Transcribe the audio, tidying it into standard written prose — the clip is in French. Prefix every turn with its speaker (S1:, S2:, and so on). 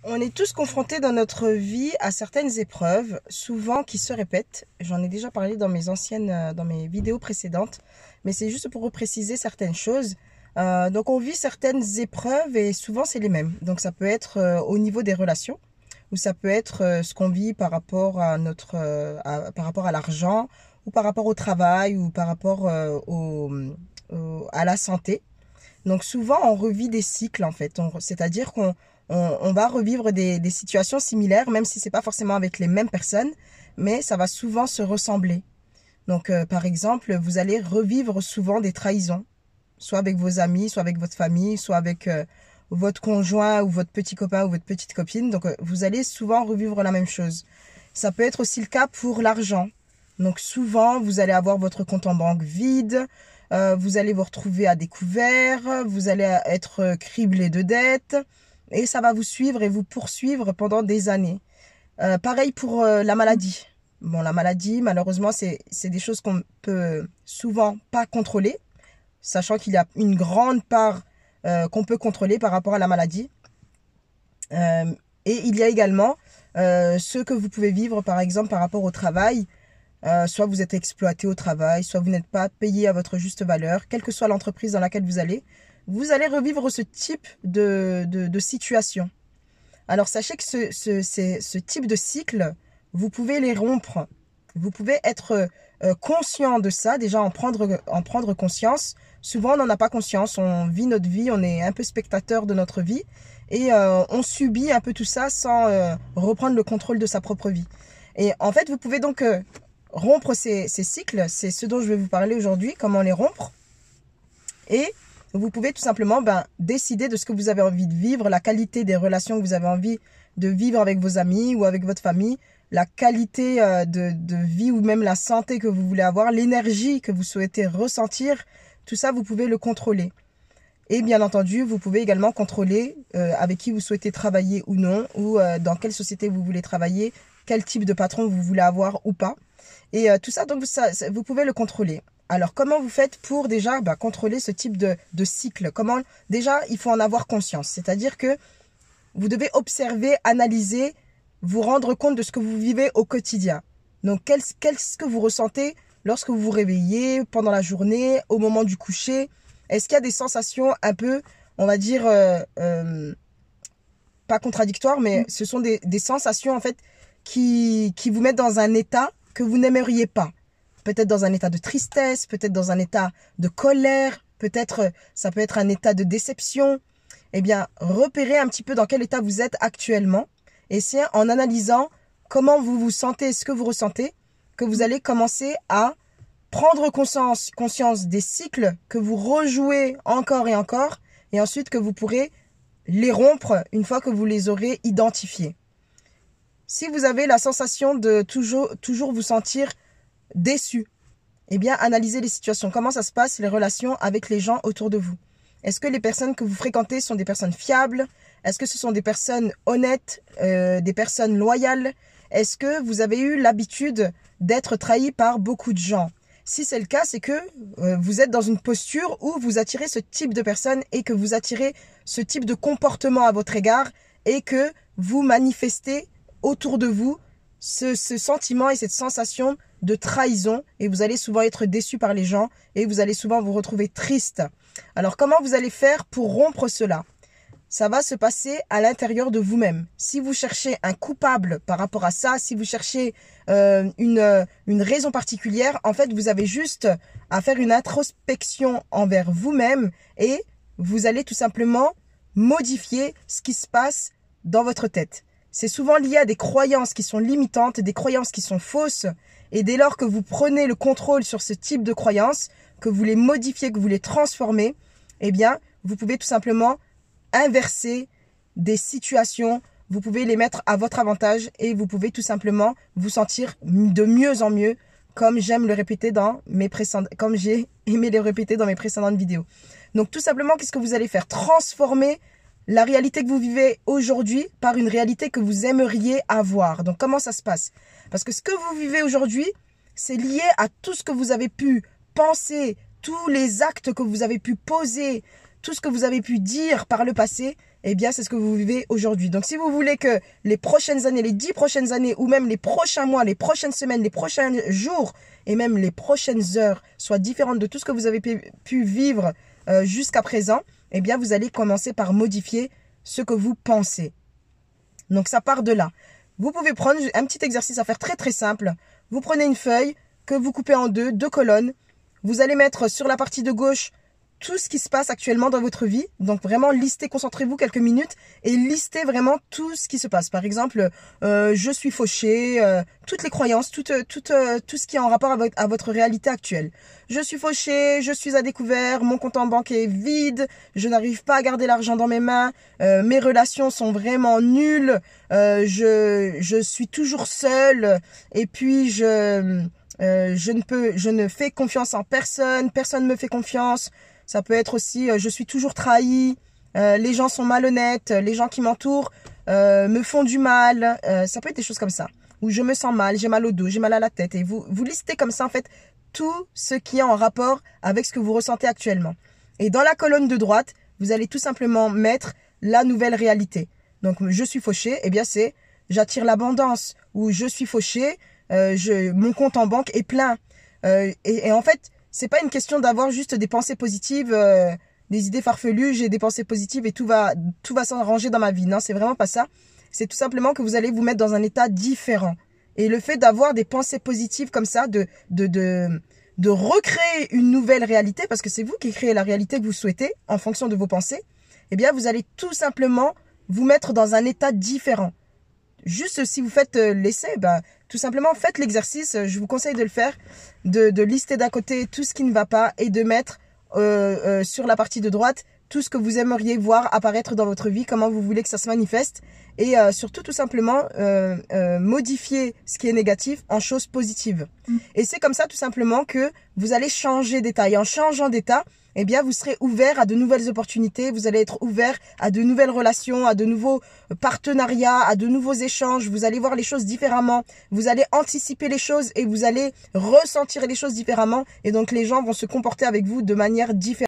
S1: On est tous confrontés dans notre vie à certaines épreuves, souvent qui se répètent. J'en ai déjà parlé dans dans mes vidéos précédentes, mais c'est juste pour repréciser certaines choses. Donc on vit certaines épreuves et souvent c'est les mêmes. Donc ça peut être au niveau des relations, ou ça peut être ce qu'on vit par rapport à par rapport à l'argent, ou par rapport au travail, ou par rapport à la santé. Donc souvent, on revit des cycles en fait. C'est-à-dire qu'on va revivre des situations similaires, même si c'est pas forcément avec les mêmes personnes, mais ça va souvent se ressembler. Donc par exemple, vous allez revivre souvent des trahisons, soit avec vos amis, soit avec votre famille, soit avec votre conjoint ou votre petit copain ou votre petite copine. Donc vous allez souvent revivre la même chose. Ça peut être aussi le cas pour l'argent. Donc souvent, vous allez avoir votre compte en banque vide, vous allez vous retrouver à découvert, vous allez être criblé de dettes et ça va vous suivre et vous poursuivre pendant des années. Pareil pour la maladie. Bon, la maladie, malheureusement, c'est des choses qu'on peut souvent pas contrôler, sachant qu'il y a une grande part qu'on peut contrôler par rapport à la maladie. Et il y a également ce que vous pouvez vivre, par exemple, par rapport au travail. Soit vous êtes exploité au travail, soit vous n'êtes pas payé à votre juste valeur, quelle que soit l'entreprise dans laquelle vous allez revivre ce type de situation. Alors sachez que ce type de cycle, vous pouvez les rompre. Vous pouvez être conscient de ça, déjà en prendre conscience. Souvent, on n'en a pas conscience, on vit notre vie, on est un peu spectateur de notre vie et on subit un peu tout ça sans reprendre le contrôle de sa propre vie. Et en fait, vous pouvez donc rompre ces cycles, c'est ce dont je vais vous parler aujourd'hui, comment les rompre. Et vous pouvez tout simplement décider de ce que vous avez envie de vivre, la qualité des relations que vous avez envie de vivre avec vos amis ou avec votre famille, la qualité de vie ou même la santé que vous voulez avoir, l'énergie que vous souhaitez ressentir, tout ça vous pouvez le contrôler. Et bien entendu, vous pouvez également contrôler avec qui vous souhaitez travailler ou non, ou dans quelle société vous voulez travailler, quel type de patron vous voulez avoir ou pas. Et tout ça, donc vous pouvez le contrôler. Alors, comment vous faites pour déjà contrôler ce type de cycle? Déjà, il faut en avoir conscience. C'est-à-dire que vous devez observer, analyser, vous rendre compte de ce que vous vivez au quotidien. Donc, qu'est-ce que vous ressentez lorsque vous vous réveillez, pendant la journée, au moment du coucher? Est-ce qu'il y a des sensations un peu, on va dire, pas contradictoires, mais ce sont des sensations en fait qui vous mettent dans un état que vous n'aimeriez pas. Peut-être dans un état de tristesse, peut-être dans un état de colère, peut-être ça peut être un état de déception. Eh bien, repérez un petit peu dans quel état vous êtes actuellement et c'est en analysant comment vous vous sentez, ce que vous ressentez, que vous allez commencer à prendre conscience des cycles que vous rejouez encore et ensuite que vous pourrez les rompre une fois que vous les aurez identifiés. Si vous avez la sensation de toujours vous sentir déçu, eh bien, analysez les situations. Comment ça se passe, les relations avec les gens autour de vous? Est-ce que les personnes que vous fréquentez sont des personnes fiables? Est-ce que ce sont des personnes honnêtes, des personnes loyales? Est-ce que vous avez eu l'habitude d'être trahi par beaucoup de gens? Si c'est le cas, c'est que vous êtes dans une posture où vous attirez ce type de personnes et que vous attirez ce type de comportement à votre égard et que vous manifestez autour de vous ce sentiment et cette sensation de trahison et vous allez souvent être déçu par les gens et vous allez souvent vous retrouver triste. Alors comment vous allez faire pour rompre cela? Ça va se passer à l'intérieur de vous-même. Si vous cherchez un coupable par rapport à ça, si vous cherchez une raison particulière, en fait vous avez juste à faire une introspection envers vous-même et vous allez tout simplement modifier ce qui se passe dans votre tête. C'est souvent lié à des croyances qui sont limitantes, des croyances qui sont fausses. Et dès lors que vous prenez le contrôle sur ce type de croyances, que vous les modifiez, que vous les transformez, eh bien, vous pouvez tout simplement inverser des situations. Vous pouvez les mettre à votre avantage et vous pouvez tout simplement vous sentir de mieux en mieux, comme j'aime le répéter comme j'ai aimé le répéter dans mes précédentes vidéos. Donc, tout simplement, qu'est-ce que vous allez faire? Transformer la réalité que vous vivez aujourd'hui par une réalité que vous aimeriez avoir. Donc, comment ça se passe? Parce que ce que vous vivez aujourd'hui, c'est lié à tout ce que vous avez pu penser, tous les actes que vous avez pu poser, tout ce que vous avez pu dire par le passé, eh bien, c'est ce que vous vivez aujourd'hui. Donc, si vous voulez que les prochaines années, les 10 prochaines années, ou même les prochains mois, les prochaines semaines, les prochains jours, et même les prochaines heures soient différentes de tout ce que vous avez pu vivre jusqu'à présent, eh bien, vous allez commencer par modifier ce que vous pensez. Donc, ça part de là. Vous pouvez prendre un petit exercice à faire très, très simple. Vous prenez une feuille que vous coupez en deux colonnes. Vous allez mettre sur la partie de gauche tout ce qui se passe actuellement dans votre vie. Donc vraiment listez, concentrez-vous quelques minutes et listez vraiment tout ce qui se passe. Par exemple, je suis fauché, toutes les croyances, tout ce qui est en rapport avec votre réalité actuelle. Je suis fauché, je suis à découvert, mon compte en banque est vide, je n'arrive pas à garder l'argent dans mes mains, mes relations sont vraiment nulles, je suis toujours seule et puis je ne fais confiance en personne, personne ne me fait confiance. Ça peut être aussi, je suis toujours trahi, les gens sont malhonnêtes, les gens qui m'entourent me font du mal. Ça peut être des choses comme ça. Ou je me sens mal, j'ai mal au dos, j'ai mal à la tête. Et vous listez comme ça, en fait, tout ce qui est en rapport avec ce que vous ressentez actuellement. Et dans la colonne de droite, vous allez tout simplement mettre la nouvelle réalité. Donc, je suis fauché, eh bien c'est j'attire l'abondance. Ou je suis fauché, mon compte en banque est plein. Et en fait, c'est pas une question d'avoir juste des pensées positives, des idées farfelues, j'ai des pensées positives et tout va s'arranger dans ma vie. Non, c'est vraiment pas ça. C'est tout simplement que vous allez vous mettre dans un état différent. Et le fait d'avoir des pensées positives comme ça, de recréer une nouvelle réalité, parce que c'est vous qui créez la réalité que vous souhaitez en fonction de vos pensées, eh bien, vous allez tout simplement vous mettre dans un état différent. Juste si vous faites l'essai, tout simplement faites l'exercice, je vous conseille de le faire, de lister d'un côté tout ce qui ne va pas et de mettre sur la partie de droite tout ce que vous aimeriez voir apparaître dans votre vie, comment vous voulez que ça se manifeste et surtout tout simplement modifier ce qui est négatif en choses positives. Et c'est comme ça tout simplement que vous allez changer d'état et en changeant d'état, eh bien, vous serez ouvert à de nouvelles opportunités, vous allez être ouvert à de nouvelles relations, à de nouveaux partenariats, à de nouveaux échanges, vous allez voir les choses différemment, vous allez anticiper les choses et vous allez ressentir les choses différemment et donc les gens vont se comporter avec vous de manière différente.